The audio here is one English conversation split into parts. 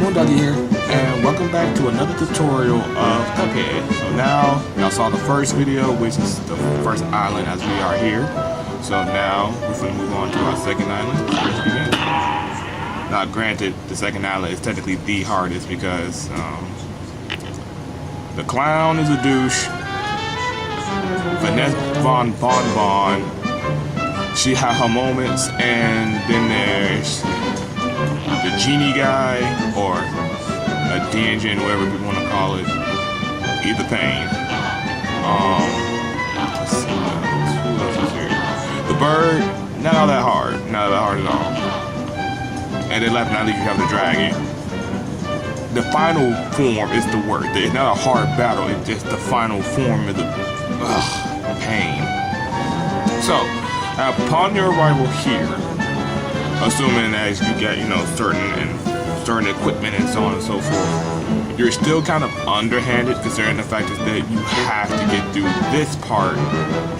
Moondoggie here, and welcome back to another tutorial of Cuphead. So now, y'all saw the first video, which is the first island as we are here. So now, we're going to move on to our second island. Let's begin. Now granted, the second island is technically the hardest because the clown is a douche. Vanessa Von she had her moments, and then there's the genie guy, or a D-engine, whatever we want to call it. Either pain. Let's see, who else is here? The bird, not all that hard. Not that hard at all. And then left, now that you have the dragon. The final form is the word. It's not a hard battle, it's just the final form of the pain. So, upon your arrival here, assuming as you get, certain equipment and so on and so forth, you're still kind of underhanded considering the fact that you have to get through this part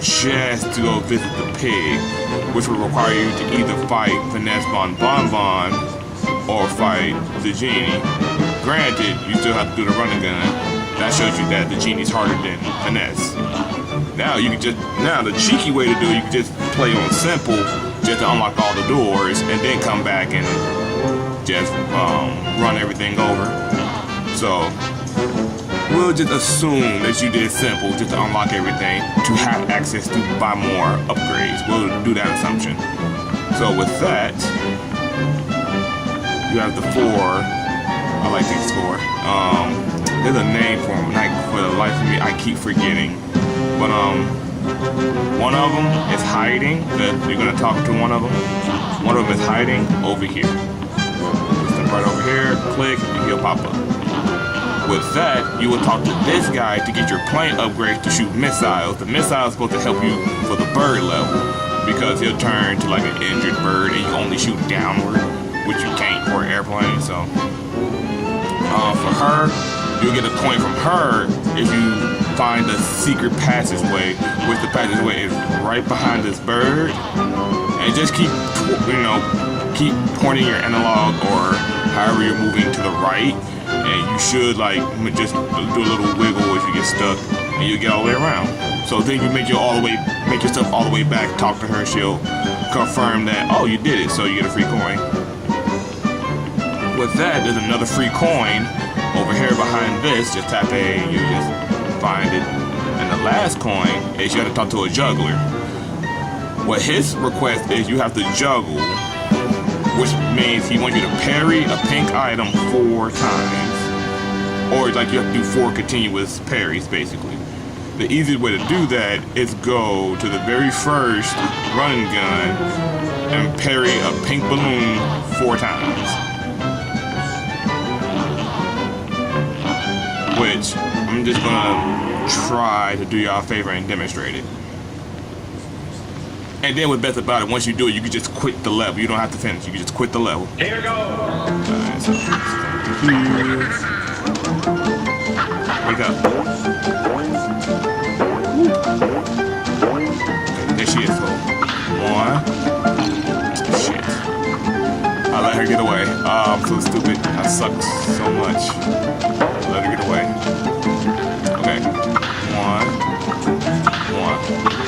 just to go visit the pig, which will require you to either fight Vanessa Von or fight the genie. Granted, you still have to do the running gun. That shows you that the genie's harder than Vanessa. Now the cheeky way to do it, you can just play on simple, just to unlock all the doors, and then come back and just run everything over. So we'll just assume that you did simple just to unlock everything to have access to buy more upgrades. We'll do that assumption. So with that, you have the four. I like these four. There's a name for them, and for the life of me, I keep forgetting. But one of them is hiding. You're gonna talk to one of them. One of them is hiding over here. Step right over here, click, and he'll pop up. With that, you will talk to this guy to get your plane upgrades to shoot missiles. The missile is supposed to help you for the bird level, because he'll turn to like an injured bird and you only shoot downward, which you can't for an airplane. So for her, you'll get a coin from her if you find the secret passageway, which the passageway is right behind this bird. And just keep pointing your analog or however you're moving to the right, and you should just do a little wiggle if you get stuck, and you get all the way around. So then you make yourself all the way back, talk to her, she'll confirm that, oh, you did it, so you get a free coin. With that, there's another free coin over here behind this. Just tap A, you just find it. And the last coin is you have to talk to a juggler. What his request is, you have to juggle, which means he wants you to parry a pink item 4 times. Or you have to do 4 continuous parries, basically. The easiest way to do that is go to the very first running gun and parry a pink balloon 4 times. Which I'm just gonna try to do y'all a favor and demonstrate it. And then what's best about it, once you do it, you can just quit the level. You don't have to finish, you can just quit the level. Here we go! Alright, so here. Wake up. Okay, there she is. So, 1. Shit. I let her get away. I'm so stupid. I suck so much. Let her get away. Okay. 1,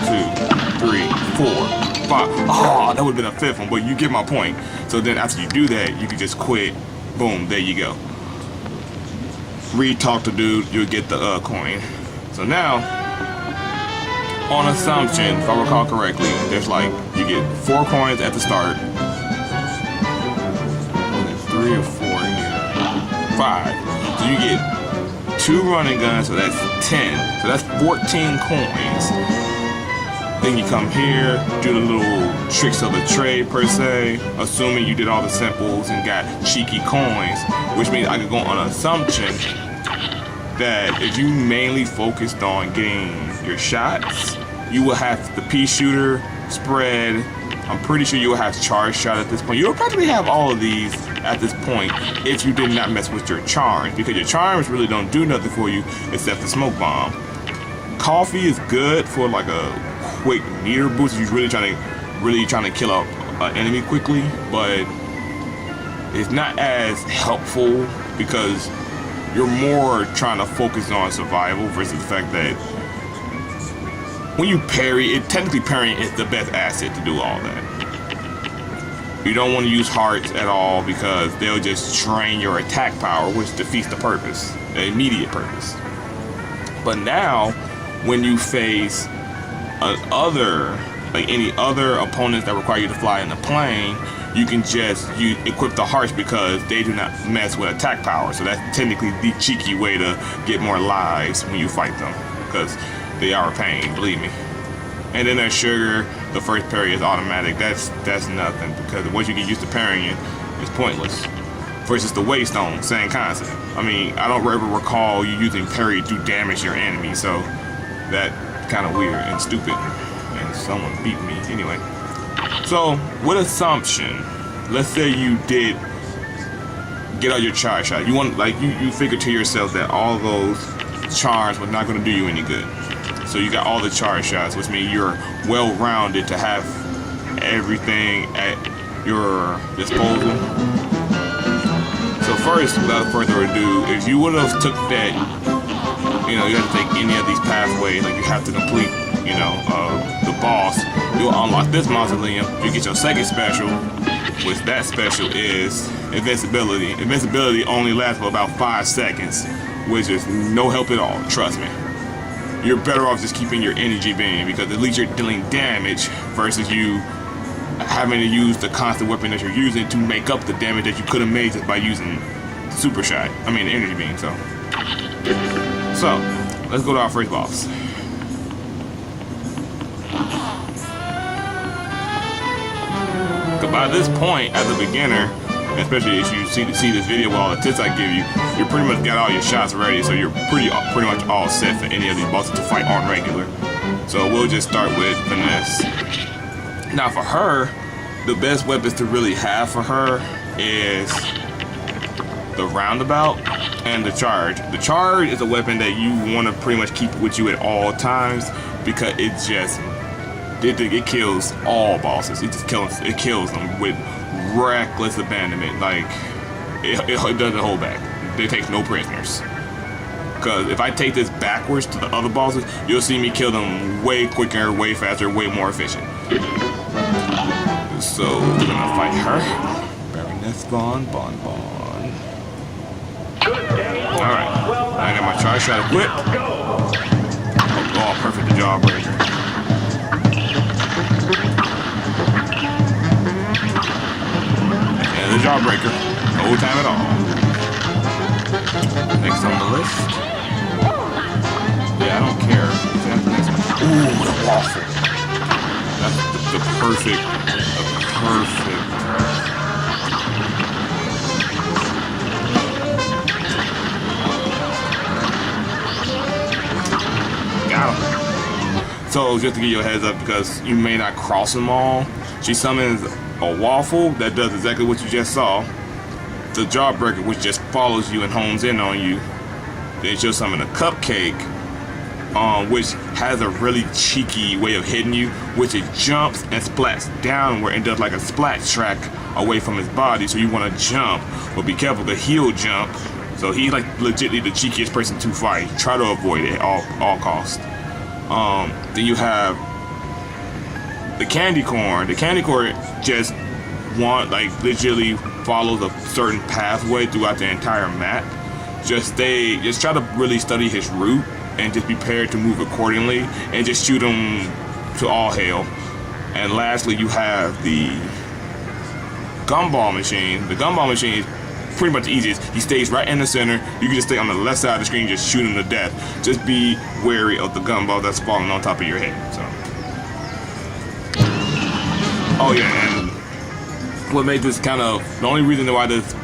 2, 3, 4, 5. Oh, that would have been a 5th one, but you get my point. So then after you do that, you can just quit. Boom, there you go. Re-talk to dude, you'll get the coin. So now, on assumption, if I recall correctly, there's you get 4 coins at the start. 3 or 4 here. 5. So you get 2 running guns, so that's 10. So that's 14 coins. Then you come here, do the little tricks of the trade per se, assuming you did all the simples and got cheeky coins, which means I could go on an assumption that if you mainly focused on getting your shots, you will have the pea shooter, spread. I'm pretty sure you will have charge shot at this point. You'll probably have all of these at this point if you did not mess with your charms, because your charms really don't do nothing for you except the smoke bomb. Coffee is good for a quick meter boost if you're really trying to kill an enemy quickly, but it's not as helpful because you're more trying to focus on survival versus the fact that when you parry, technically parrying is the best asset to do all that. You don't want to use hearts at all because they'll just drain your attack power, which defeats the purpose, the immediate purpose. But now, when you face any other opponents that require you to fly in the plane, you can just equip the hearts because they do not mess with attack power. So that's technically the cheeky way to get more lives when you fight them, because they are a pain, believe me. And then there's sugar. The first parry is automatic. That's nothing, because once you get used to parrying it, it's pointless. Versus the waystone, same concept. I mean, I don't ever recall you using parry to damage your enemy, so that kind of weird and stupid. And someone beat me anyway. So, with assumption, let's say you did get all your charge shot. You want, like, you figure to yourself that all those charms were not going to do you any good. So you got all the charge shots, which means you're well-rounded to have everything at your disposal. So first, without further ado, if you would have took that, you have to take any of these pathways, like you have to complete, the boss, you'll unlock this mausoleum. You get your second special, which that special is invincibility. Invincibility only lasts for about 5 seconds, which is no help at all, trust me. You're better off just keeping your energy beam, because at least you're dealing damage versus you having to use the constant weapon that you're using to make up the damage that you could have made just by using super shot. I mean, the energy beam. So let's go to our first boss. By this point, as a beginner, especially if you see this video with all the tips I give you, you pretty much got all your shots ready, so you're pretty much all set for any of these bosses to fight on regular. So we'll just start with Finesse. Now for her, the best weapons to really have for her is the roundabout and the charge. The charge is a weapon that you want to pretty much keep with you at all times, because it kills all bosses. It kills them with reckless abandonment. Like it doesn't hold back. They take no prisoners. Because if I take this backwards to the other bosses, you'll see me kill them way quicker, way faster, way more efficient. So we're gonna fight her. Baroness Bon. Alright. I got my charge shot equipped. Oh, perfect, the jawbreaker. And the jawbreaker. No time at all. Next on the list. Yeah, I don't care. Ooh, the waffle. That's the perfect. Got him. So just to give you a heads up, because you may not cross them all, she summons a waffle that does exactly what you just saw. The jawbreaker, which just follows you and hones in on you. Then she'll summon a cupcake, which has a really cheeky way of hitting you, which it jumps and splats downward and does like a splat track away from his body. So you want to jump, but be careful because he'll jump. So he's like legitimately the cheekiest person to fight. Try to avoid it at all costs. Then you have the candy corn. The candy corn just literally follows a certain pathway throughout the entire map. Just try to really study his route and just be prepared to move accordingly and just shoot him to all hell. And lastly, you have the gumball machine. The gumball machine is pretty much the easiest. He stays right in the center. You can just stay on the left side of the screen, just shoot him to death. Just be wary of the gumball that's falling on top of your head. So, oh yeah, and what made this the only reason why this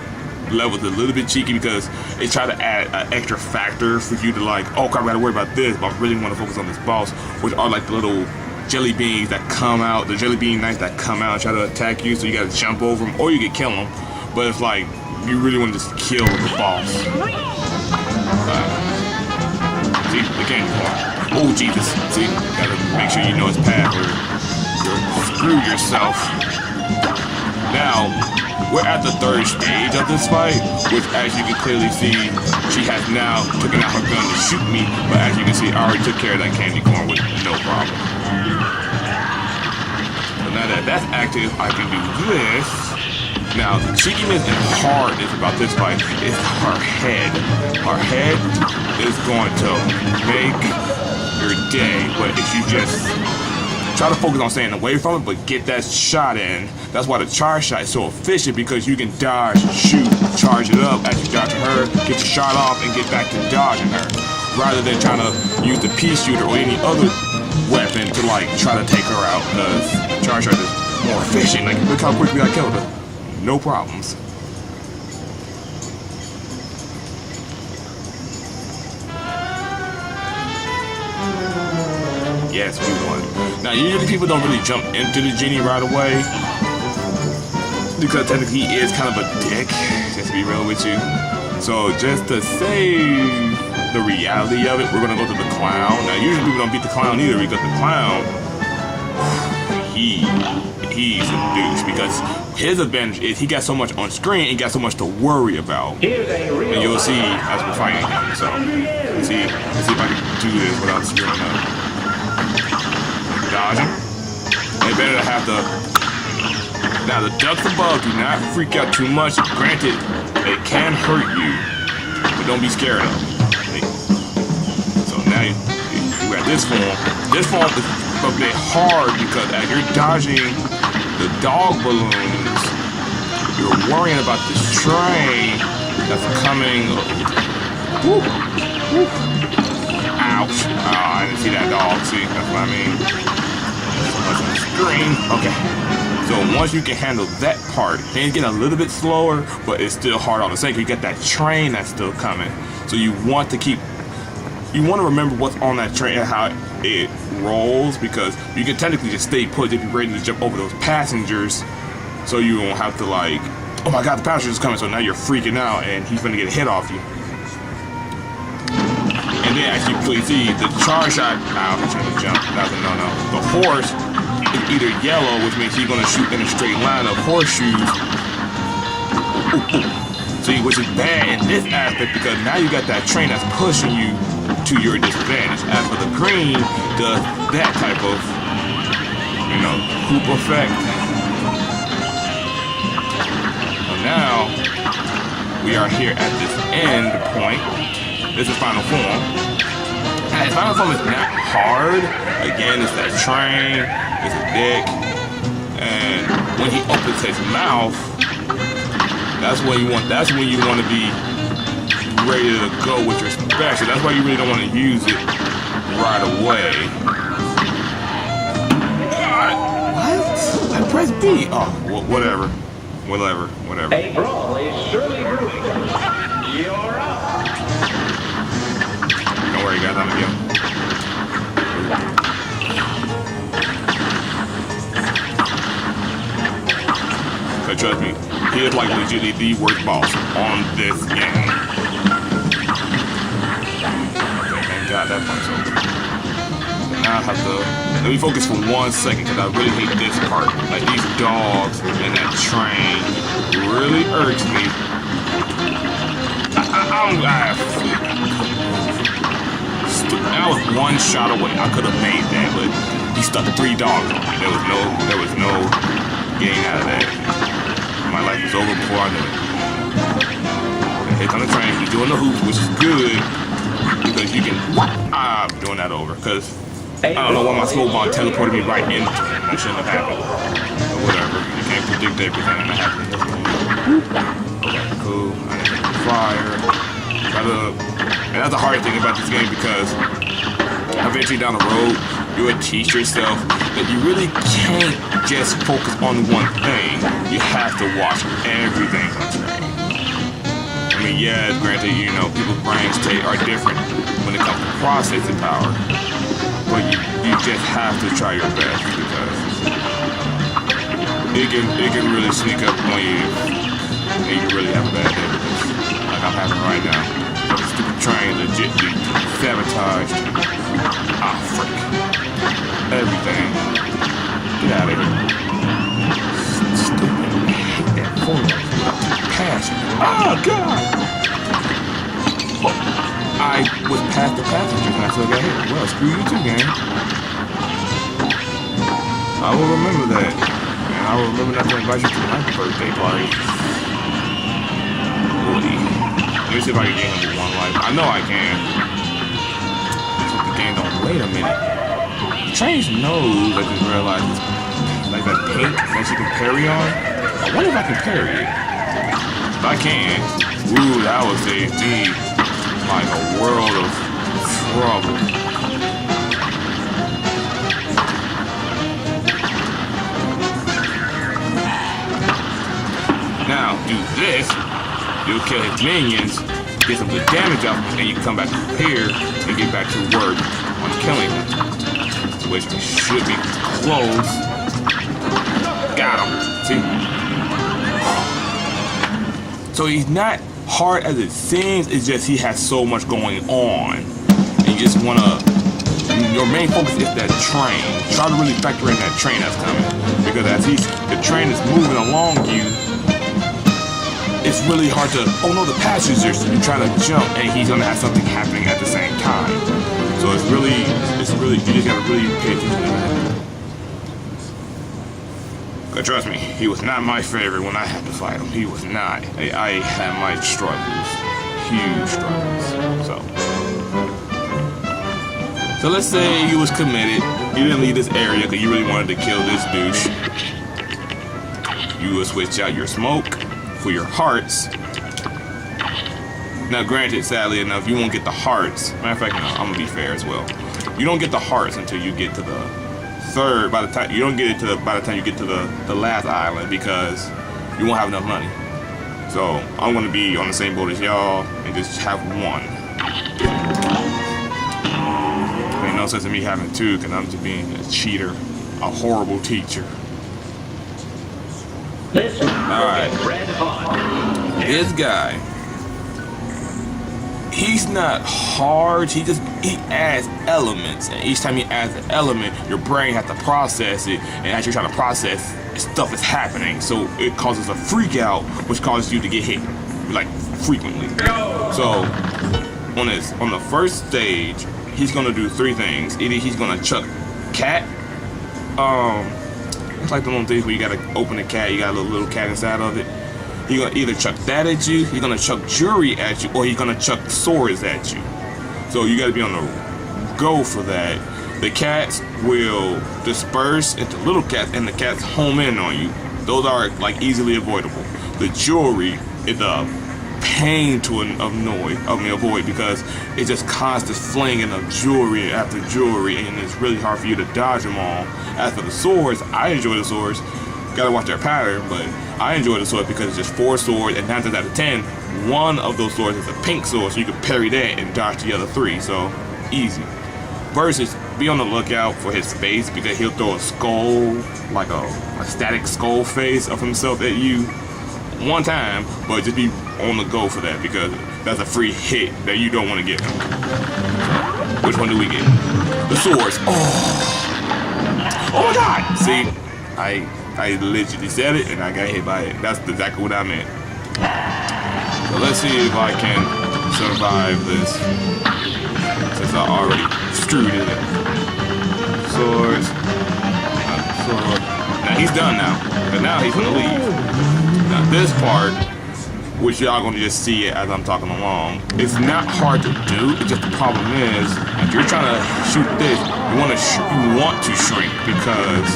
level is a little bit cheeky, because it tried to add an extra factor for you to I gotta worry about this, but I really want to focus on this boss, which are like the little jelly beans that come out, the jelly bean knights that come out and try to attack you, so you gotta jump over them, or you can kill them, but it's like, you really want to just kill the boss. See, the candy corn. Oh, Jesus. See, gotta make sure you know his path or you'll screw yourself. Now, we're at the third stage of this fight, which as you can clearly see, she has now taken out her gun to shoot me, but as you can see, I already took care of that candy corn with no problem. So now that that's active, I can do this. Now, the cheekiness and hardness about this fight is her head. Her head is going to make your day, but if you just try to focus on staying away from it, but get that shot in. That's why the charge shot is so efficient, because you can dodge, shoot, charge it up as you dodge her, get your shot off, and get back to dodging her. Rather than trying to use the pea shooter or any other weapon to like try to take her out, because the charge shot is more efficient. Like, look how quickly I killed her. No problems. Yes, we won. Now, usually people don't really jump into the genie right away, because technically he is kind of a dick, just to be real with you. So just to save the reality of it, we're gonna go to the clown. Now, usually people don't beat the clown either, because the clown, he's a douche, because his advantage is he got so much on screen and got so much to worry about. And you'll see as we're fighting him. So let's see if I can do this without screwing up. Dodging. They better to have the. Now the ducks above do not freak out too much. Granted, they can hurt you, but don't be scared of them. So now you got this form. This form is a bit hard because as you're dodging the dog balloons, you're worrying about this train that's coming. Woo. Woo. Ouch. Oh, I didn't see that dog. See, that's what I mean. So much on the screen. Okay. So once you can handle that part, things get a little bit slower, but it's still hard all the same. You get that train that's still coming. So you want to remember what's on that train and how it rolls, because you can technically just stay put if you're ready to jump over those passengers, so you won't have to like, oh my god, the passenger's coming, so now you're freaking out and he's gonna get a hit off you. And then as you clearly see, the charge shot, I'm trying to jump, that's a no-no. The horse is either yellow, which means he's gonna shoot in a straight line of horseshoes. See, which is bad in this aspect, because now you got that train that's pushing you to your disadvantage. As for the green, does that type of, hoop effect. So now, we are here at this end point. This is final form. And final form is not hard. Again, it's that train, it's a dick. And when he opens his mouth, that's when you want to be ready to go with your special. That's why you really don't want to use it right away. What? I pressed B. Oh, whatever. A brawl is surely brewing. You're up. Don't worry, guys. I'm again. But trust me, he is like legitimately the worst boss on this game. Got that punch over. Now I have to let me focus for 1 second, because I really hate this part. Like these dogs and that train really irks me. I was one shot away. I could have made that, but he stuck 3 dogs on me. There was no getting out of that. My life was over before I knew it. Here comes the train. He's doing the hoops, which is good. Because you can, I'm doing that over, because I don't know why my smoke bomb teleported me right into it. That shouldn't have happened. But whatever, you can't predict everything that happens. Okay, cool, I didn't hit the fire. And that's the hard thing about this game, because eventually down the road, you would teach yourself that you really can't just focus on one thing. You have to watch everything on screen. I mean, yeah, granted, people's brains are different when it comes to processing power, but you just have to try your best, because it can really sneak up on you, and you can really have a bad day with this, like I'm having right now. The stupid train legitly sabotaged. Frick. Everything. Get out of here. Stupid. I hate that formula. gosh. Oh, God. I was past the passengers and I still got hit. Well, screw you too, gang. I will remember that. And I will remember not to invite you to my birthday party. Boy. Let me see if I can gain number 1 life. I know I can. But the game don't. Wait a minute. The train's nose, I just realized, is like that pink that you can parry on. I wonder if I can parry it. If I can, ooh, that would save me like a world of trouble. Now, do this, you'll kill his minions, get some good damage off him, and you can come back up here and get back to work on killing him. Which should be close. Got him. See? So he's not hard as it seems, it's just he has so much going on. And you just wanna, your main focus is that train. Try to really factor in that train that's coming. Because as the train is moving along you, it's really hard to, oh no, the passengers, you're trying to jump and he's gonna have something happening at the same time. So it's really, you just gotta really pay attention to that. But trust me, he was not my favorite when I had to fight him. He was not. I had my struggles, huge struggles. So let's say you was committed. You didn't leave this area because you really wanted to kill this douche. You would switch out your smoke for your hearts. Now, granted, sadly enough, you won't get the hearts. Matter of fact, no, I'm gonna be fair as well. You don't get the hearts until you get to the third. By the time you get to the last island because you won't have enough money. So I'm gonna be on the same boat as y'all and just have one. Ain't no sense in me having two because I'm just being a cheater, a horrible teacher. All right, this guy. He's not hard, he adds elements, and each time he adds an element, your brain has to process it, and as you're trying to process, stuff is happening, so it causes a freak out, which causes you to get hit, like, frequently. So, on the first stage, he's gonna do 3 things. Either he's gonna chuck cat, it's like the little things where you gotta open the cat, you got a little cat inside of it. He's gonna either chuck that at you, he's gonna chuck jewelry at you, or he's gonna chuck swords at you. So you gotta be on the go for that. The cats will disperse into little cats, and the cats home in on you. Those are like easily avoidable. The jewelry is a pain to avoid because it's just constant flinging of jewelry after jewelry, and it's really hard for you to dodge them all. As for the swords, I enjoy the swords. Gotta watch their pattern, but I enjoy the sword because it's just 4 swords, and 9 times out of 10, one of those swords is a pink sword, so you can parry that and dodge the other 3. So easy. Versus, be on the lookout for his face because he'll throw a skull, like a static skull face of himself at you one time, but just be on the go for that because that's a free hit that you don't want to get him. Which one do we get? The swords. Oh my God! See, I literally said it and I got hit by it. That's exactly what I meant. So let's see if I can survive this. Since I already screwed it. Swords. Sword. Now he's done now. But now he's gonna leave. Now this part, which y'all gonna just see it as I'm talking along, it's not hard to do. It's just the problem is, if you're trying to shoot this, you want to shrink because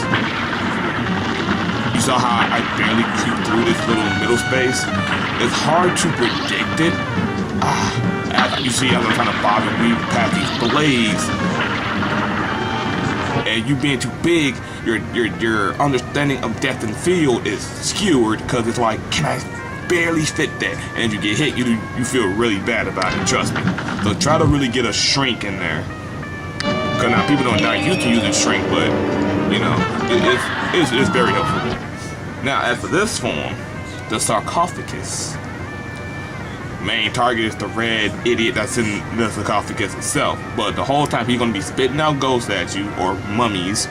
you saw how I barely creep through this little middle space. It's hard to predict it. As you see, as I'm trying to bob and weave past these blades, and you being too big, your understanding of depth and field is skewered because it's like, can I barely fit that? And if you get hit, you feel really bad about it. Trust me. So try to really get a shrink in there. Because now people don't die used to using shrink, but you know, it's very helpful. Now, as for this form, the sarcophagus, main target is the red idiot that's in the sarcophagus itself. But the whole time he's going to be spitting out ghosts at you, or mummies.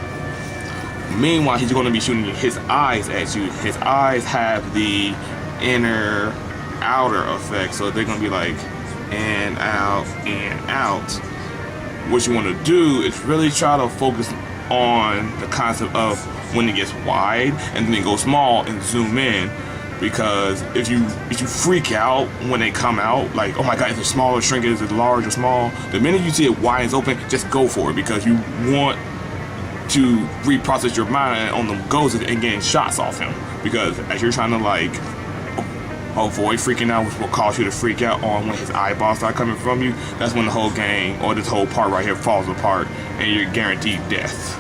Meanwhile, he's going to be shooting his eyes at you. His eyes have the inner outer effect, so they're gonna be like in, out, in, out. What you want to do is really try to focus on the concept of when it gets wide and then it goes small and zoom in. Because if you freak out when they come out, like, oh my god, is it small or shrink, is it large or small? The minute you see it wide and open, just go for it, because you want to reprocess your mind on the ghosts and getting shots off him. Because as you're trying to like avoid freaking out, which will cause you to freak out on when his eyeballs start coming from you, that's when the whole game or this whole part right here falls apart and you're guaranteed death.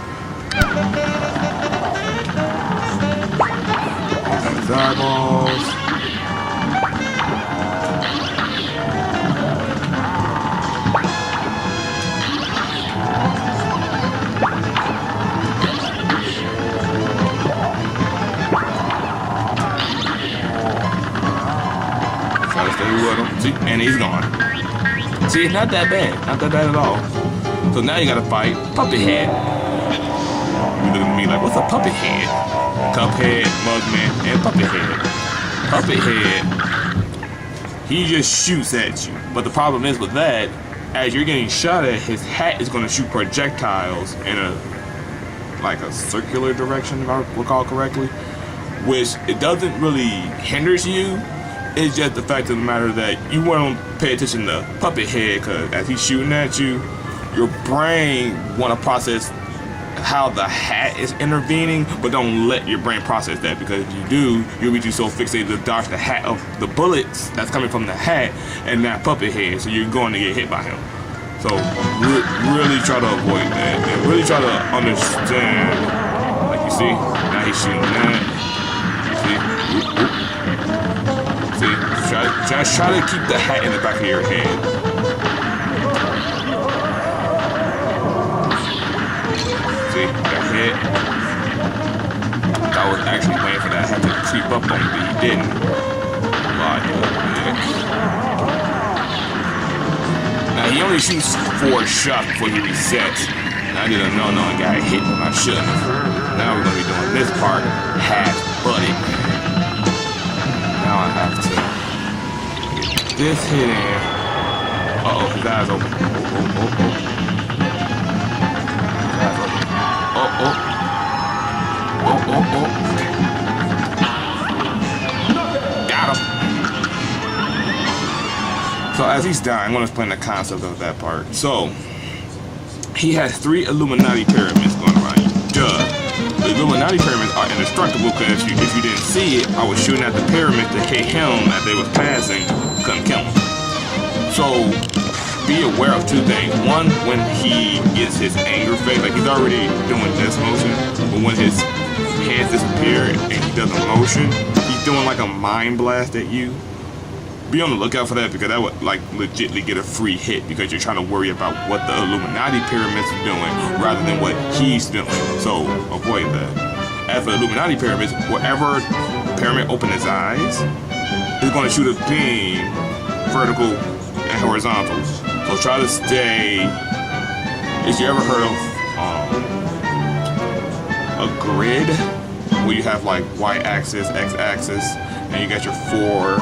His eyeballs. Try to stay with him. See, and he's gone. See, it's not that bad. Not that bad at all. So now you gotta fight Cuphead. You look at me like, what's a Cuphead? Cuphead, Mugman, and Cuphead, he just shoots at you. But the problem is with that, as you're getting shot at, his hat is going to shoot projectiles in a circular direction, if I recall correctly, which it doesn't really hinders you. It's just the fact of the matter that you want to pay attention to Cuphead, because as he's shooting at you, your brain want to process how the hat is intervening, but don't let your brain process that, because if you do, you'll be too so fixated to dodge the hat of the bullets that's coming from the hat and not Cuphead, so you're going to get hit by him. So really try to avoid that, and really try to understand. Like you see, now he's shooting that. See, try to keep the hat in the back of your head. See, that hit. I was actually waiting for that hat to creep up on me, but he didn't. Now he only shoots 4 shots before he resets. And I didn't know I got hit when I shouldn't. Now we're gonna be doing this part half-butted. Now I have to get this hit in. Uh-oh, his eyes open. Oh. Got him. So as he's dying, I'm going to explain the concept of that part. So, he has 3 Illuminati pyramids going around you. Duh. The Illuminati pyramids are indestructible, because if you didn't see it, I was shooting at the pyramids to hit him as they was passing. Couldn't kill him. So, be aware of 2 things. One, when he gets his anger face, like he's already doing this motion, but when his hands disappear and he does a motion, he's doing like a mind blast at you. Be on the lookout for that, because that would like legitly get a free hit, because you're trying to worry about what the Illuminati pyramids are doing rather than what he's doing. So avoid that. As for the Illuminati pyramids, wherever pyramid opens his eyes, it's going to shoot a beam vertical and horizontal. So try to stay. If you ever heard of a grid where you have like y-axis, x-axis, and you got your 4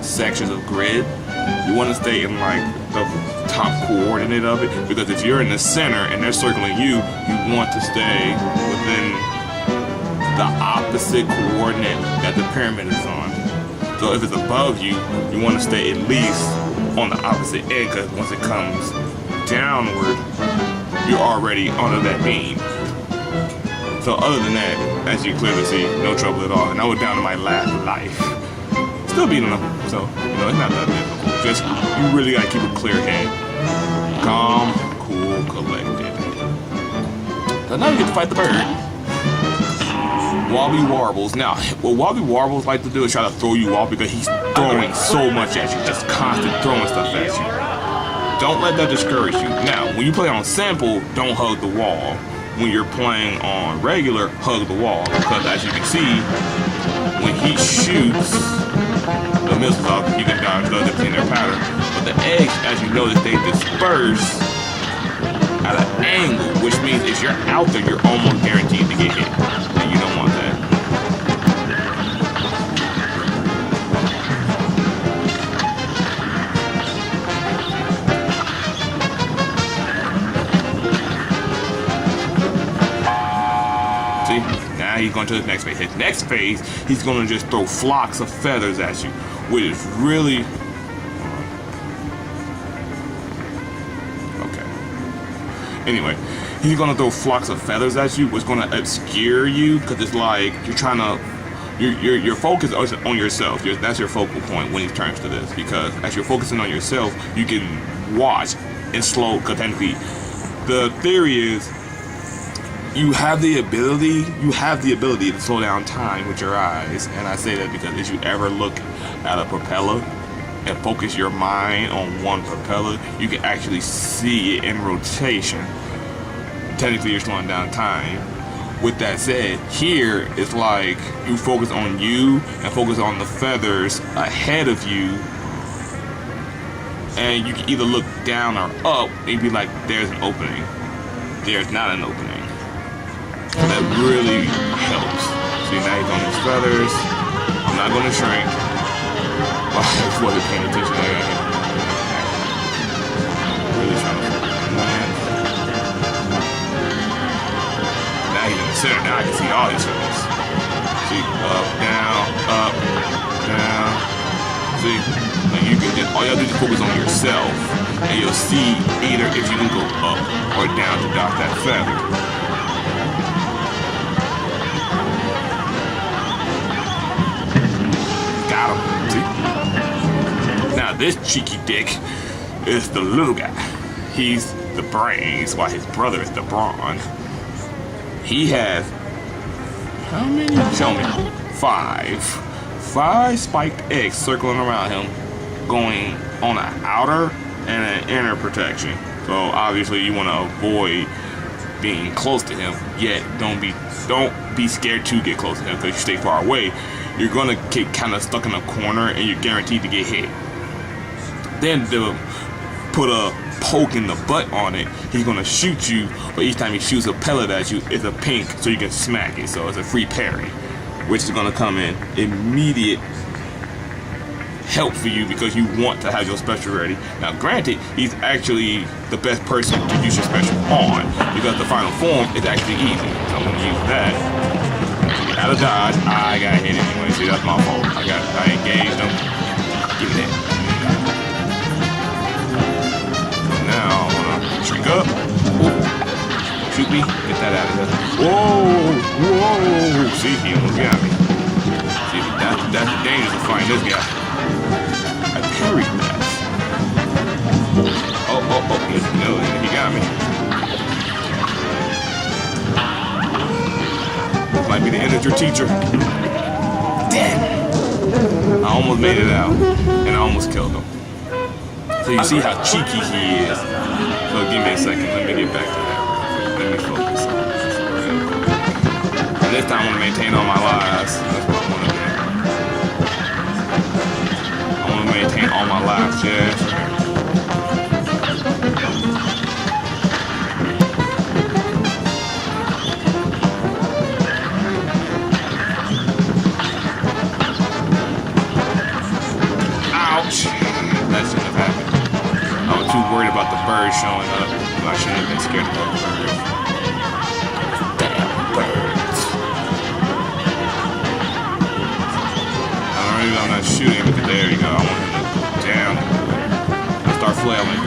sections of grid, you want to stay in like the top coordinate of it, because if you're in the center and they're circling you, you want to stay within the opposite coordinate that the pyramid is on. So if it's above you, you want to stay at least on the opposite end, because once it comes downward, you're already under that beam. So other than that, as you clearly see, no trouble at all. And I was down to my last life. Still beating them, so it's not that difficult. Just you really gotta keep a clear head, calm, cool, collected. So now you get to fight the bird. Wobbly Warbles. Now, what Wobbly Warbles like to do is try to throw you off, because he's throwing so much at you, just constant throwing stuff at you. Don't let that discourage you. Now, when you play on simple, don't hug the wall. When you're playing on regular, hug the wall, because as you can see, when he shoots the missiles off, you can dodge those depending on their pattern. But the eggs, as you notice, they disperse at an angle, which means if you're out there, you're almost guaranteed to get hit. And you don't want that. he's going to his next phase. His next phase, he's going to just throw flocks of feathers at you, which is really... Okay. Anyway, he's going to throw flocks of feathers at you, which is going to obscure you, because it's like you're trying to... Your focus is on yourself. That's your focal point when he turns to this, because as you're focusing on yourself, you can watch and slow, because technically the theory is you have the ability to slow down time with your eyes. And I say that because if you ever look at a propeller and focus your mind on one propeller, you can actually see it in rotation. Technically you're slowing down time. With that said, here it's like you focus on you and focus on the feathers ahead of you, and you can either look down or up and be like, there's an opening. There's not an opening. So that really helps. See, now he's on his feathers. I'm not going to shrink. Oh, I just wasn't paying attention. Really trying to focus on that. Now he's in the center. Now I can see all his feathers. See, up, down, see, like you can just, all you have to do is focus on yourself, and you'll see either if you can go up or down to dodge that feather. Got him. See? Now this cheeky dick is the little guy. He's the brains, while his brother is the brawn. He has how many? Show me. 5 spiked eggs circling around him, going on an outer and an inner protection. So obviously you want to avoid being close to him, yet don't be scared to get close to him, because if you stay far away, you're gonna get kind of stuck in a corner and you're guaranteed to get hit. Then to put a poke in the butt on it, he's gonna shoot you, but each time he shoots a pellet at you, it's a pink, so you can smack it. So it's a free parry, which is gonna come in immediate help for you because you want to have your special ready. Now granted, he's actually the best person to use your special on, because the final form is actually easy. So I'm gonna use that. Out of dodge, I got hit anyway. See, that's my fault. I engaged him. Give me that. Now I'm gonna shrink up. Ooh. Shoot me. Get that out of there. Whoa! See, he almost got me. See, that's dangerous to find this guy. I parried that. He got me. This might be the end of your teacher. Damn. I almost made it out, and I almost killed him. So you see how cheeky he is. So give me a second. Let me get back to that. Let me focus on this. And this time I'm gonna maintain all my lives. That's what I want to do. I want to maintain all my lives, yeah. Ouch! That shouldn't have happened. I was too worried about the birds showing up. I shouldn't have been scared of those birds. Damn birds. I'm not shooting, but there you go. I want him to go down. I start flailing.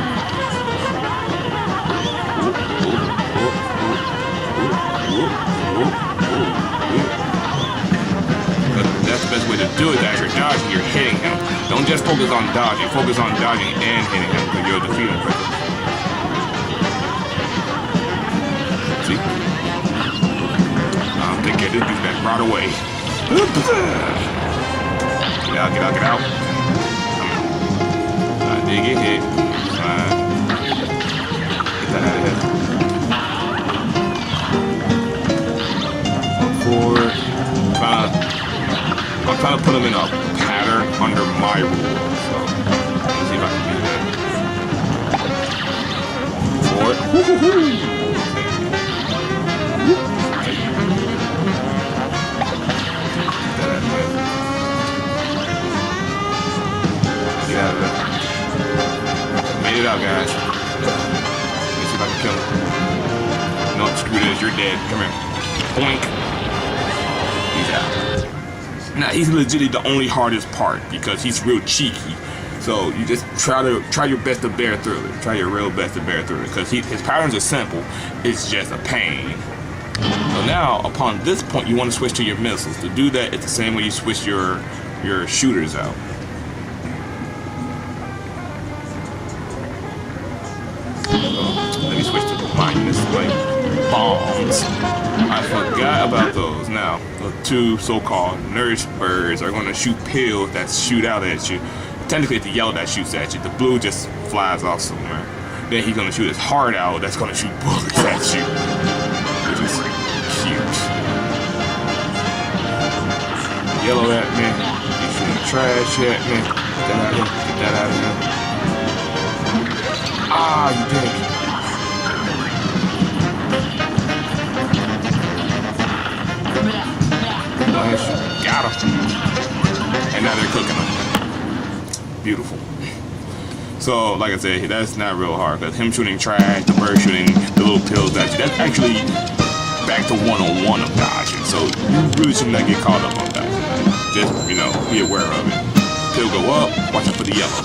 But that's the best way to do it. As you're dodging, you're hitting him. Don't just focus on dodging. Focus on dodging and hitting him, because you'll defeat him quicker. See? Take care of this dude back right away. Get out. I did get hit. Get that out of here. Forward. I'm trying to put him in a pattern under my rule. So, let's see if I can do that. Forward. Get out of there. Made it out, guys. Let's see if I can kill him. No, screw this. You're dead. Come here. Boink. Now he's legitimately the only hardest part because he's real cheeky. So you just try your best to bear through it. Try your real best to bear through it because his patterns are simple. It's just a pain. So now, upon this point, you want to switch to your missiles. To do that, it's the same way you switch your shooters out. So, let me switch to the minus, like bombs. I forgot about those. Now, the two so-called nurse birds are going to shoot pills that shoot out at you. Technically, it's the yellow that shoots at you. The blue just flies off somewhere. Then he's going to shoot his heart out that's going to shoot bullets at you. Which is cute. Yellow at me. He's shooting trash at me. Get that out of here. Get that out of here. Ah, you dick. Nice. Got him. And now they're cooking them. Beautiful. So, like I said, that's not real hard because him shooting trash, the bird shooting the little pills at you, that's actually back to one-on-one of dodging. So you really should not get caught up on that. Just, be aware of it. Pill go up, watch out for the yellow.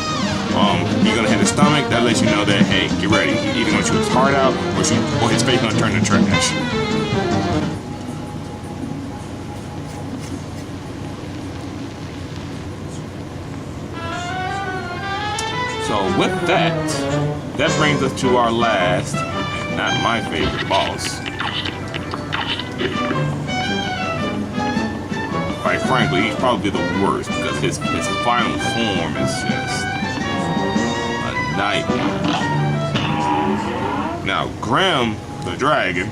You're gonna hit his stomach, that lets you know that, hey, get ready. He's either gonna shoot his heart out or his face gonna turn to trash. So with that brings us to our last, and not my favorite boss. Quite frankly, he's probably the worst because his final form is just a nightmare. Now, Grim, the dragon,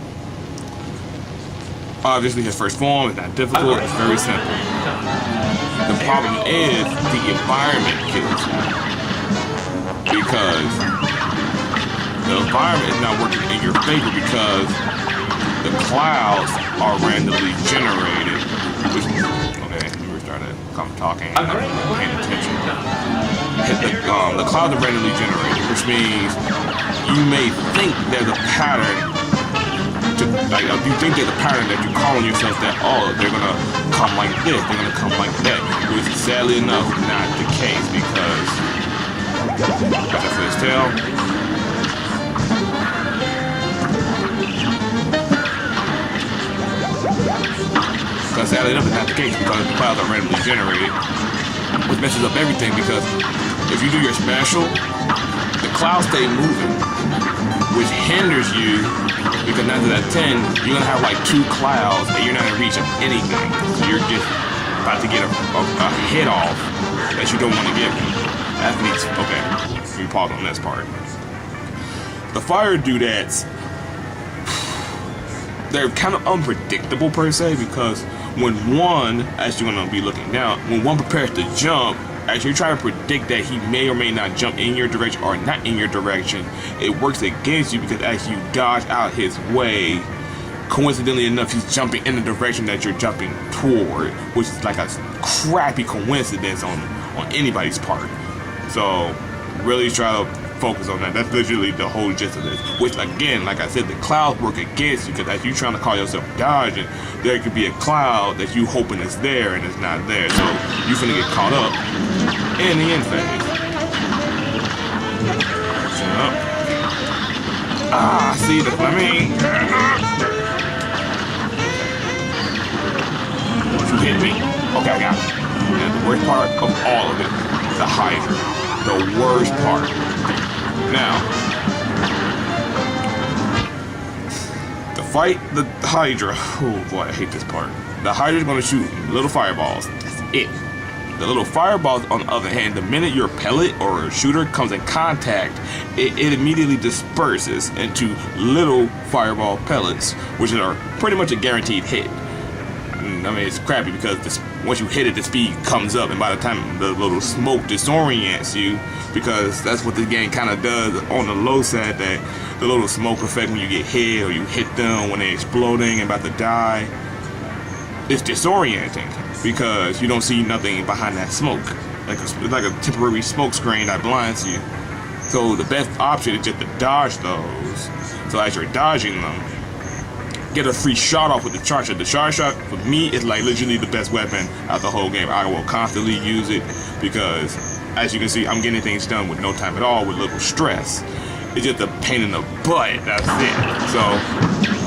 obviously his first form is not difficult, it's very simple. The problem is the environment kills you. Because the environment is not working in your favor because the clouds are randomly generated. Okay, let me restart it. I'm talking and I'm not paying attention. The clouds are randomly generated, which means you may think there's a pattern. You think there's a pattern that you call on yourself that, oh, they're gonna come like this, they're gonna come like that. Which sadly enough, not the case because. Watch out for his tail. Because sadly enough, it's not the case because the clouds are randomly generated, which messes up everything because if you do your special, the clouds stay moving, which hinders you because 9 out of 10, you're going to have like 2 clouds and you're not going to reach anything. So you're just about to get a hit off that you don't want to get. That needs, okay, let me pause on this part. The fire doodads, they're kind of unpredictable per se because when one, as you're going to be looking down, when one prepares to jump, as you're trying to predict that he may or may not jump in your direction or not in your direction, it works against you because as you dodge out his way, coincidentally enough, he's jumping in the direction that you're jumping toward, which is like a crappy coincidence on anybody's part. So really try to focus on that. That's literally the whole gist of this. Which again, like I said, the clouds work against you because as you're trying to call yourself dodging, there could be a cloud that you hoping is there and it's not there. So you're gonna get caught up in the end phase. See that's what I mean. You hit me? Okay, I got it. And the worst part of all of it, the Hydra. The worst part. Now, to fight the Hydra, oh boy, I hate this part. The Hydra's gonna shoot little fireballs. That's it. The little fireballs, on the other hand, the minute your pellet or shooter comes in contact, it immediately disperses into little fireball pellets, which are pretty much a guaranteed hit. I mean, it's crappy because once you hit it, the speed comes up, and by the time the little smoke disorients you, because that's what this game kind of does on the low side, that the little smoke effect when you get hit or you hit them when they're exploding and about to die, it's disorienting because you don't see nothing behind that smoke. It's like a temporary smoke screen that blinds you. So the best option is just to dodge those. So as you're dodging them, get a free shot off with the charge shot. The charge shot, for me, is like literally the best weapon out the whole game. I will constantly use it because, as you can see, I'm getting things done with no time at all, with little stress. It's just a pain in the butt, that's it. So,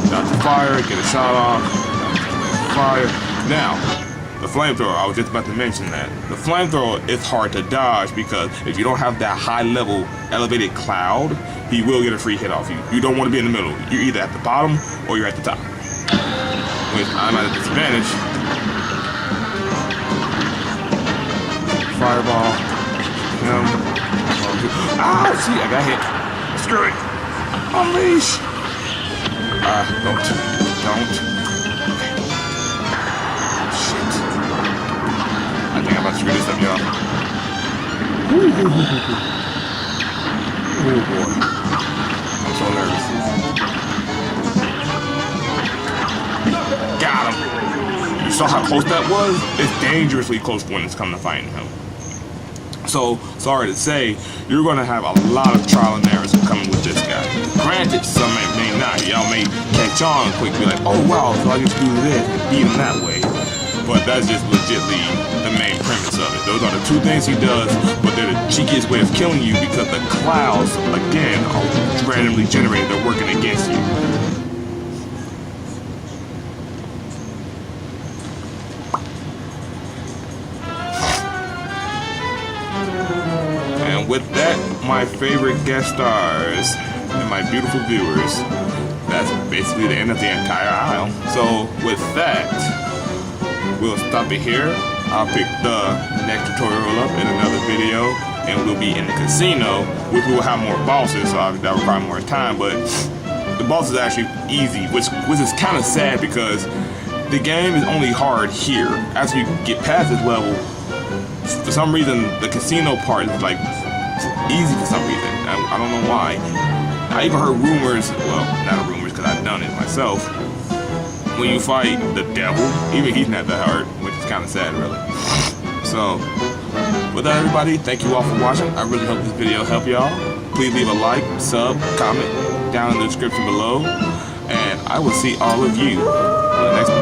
stop the fire, get a shot off, fire. Now, the flamethrower, I was just about to mention that. The flamethrower is hard to dodge because if you don't have that high level elevated cloud, he will get a free hit off you. You don't want to be in the middle. You're either at the bottom or you're at the top. Which I'm at a disadvantage. Fireball. Ah, see, I got hit. Screw it. Unleash. Don't. Shit. I think I'm about to screw this up, y'all. Oh boy. I'm so nervous. Got him. You saw how close that was? It's dangerously close when it's coming to fighting him. So, sorry to say, you're going to have a lot of trial and errors coming with this guy. Granted, some may not. Y'all may catch on quick, be like, oh wow, so I just do this and beat him that way. But that's just legitly the main premise of it. Those are the two things he does, but they're the cheekiest way of killing you because the clouds, again, are randomly generated. They're working against you. With that, my favorite guest stars and my beautiful viewers, that's basically the end of the entire aisle. So with that, we'll stop it here. I'll pick the next tutorial up in another video, and we'll be in the casino, which will have more bosses, so that'll require more time, but the boss is actually easy, which is kind of sad because the game is only hard here. As you get past this level, for some reason, the casino part is like easy for some reason. I don't know why. I even heard rumors, well, not rumors because I've done it myself, when you fight the devil, even he's not that hard, which is kind of sad, really. So, with that, everybody, thank you all for watching. I really hope this video helped y'all. Please leave a like, sub, comment down in the description below, and I will see all of you in the next video.